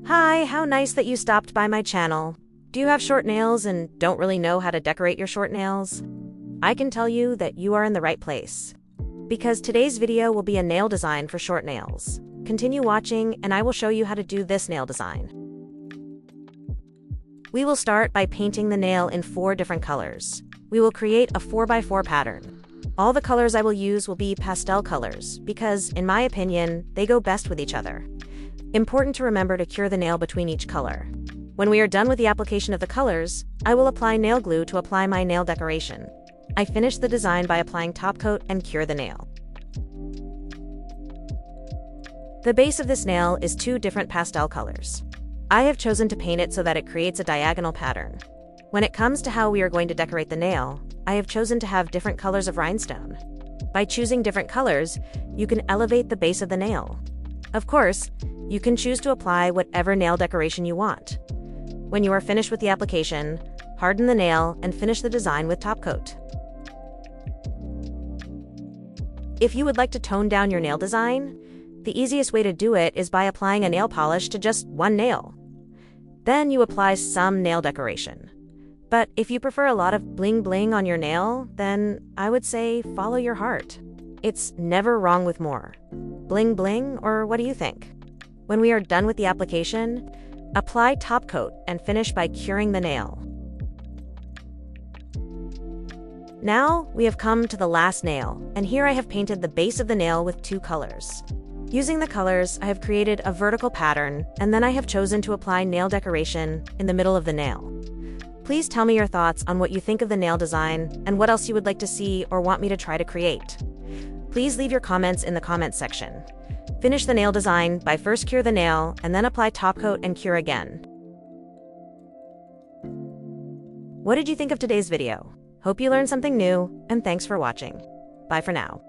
Hi, how nice that you stopped by my channel. Do you have short nails and don't really know how to decorate your short nails? I can tell you that you are in the right place. Because today's video will be a nail design for short nails. Continue watching and I will show you how to do this nail design. We will start by painting the nail in 4 different colors. We will create a 4x4 pattern. All the colors I will use will be pastel colors because, in my opinion, they go best with each other. Important to remember to cure the nail between each color. When we are done with the application of the colors, I will apply nail glue to apply my nail decoration. I finish the design by applying top coat and cure the nail. The base of this nail is 2 different pastel colors. I have chosen to paint it so that it creates a diagonal pattern. When it comes to how we are going to decorate the nail, I have chosen to have different colors of rhinestone. By choosing different colors, you can elevate the base of the nail. Of course, you can choose to apply whatever nail decoration you want. When you are finished with the application, harden the nail and finish the design with top coat. If you would like to tone down your nail design, the easiest way to do it is by applying a nail polish to just one nail. Then you apply some nail decoration. But if you prefer a lot of bling bling on your nail, then I would say follow your heart. It's never wrong with more. Bling bling, or what do you think? When we are done with the application, apply top coat and finish by curing the nail. Now we have come to the last nail, and here I have painted the base of the nail with 2 colors. Using the colors, I have created a vertical pattern, and then I have chosen to apply nail decoration in the middle of the nail. Please tell me your thoughts on what you think of the nail design and what else you would like to see or want me to try to create. Please leave your comments in the comments section. Finish the nail design by first cure the nail and then apply top coat and cure again. What did you think of today's video? Hope you learned something new, and thanks for watching. Bye for now.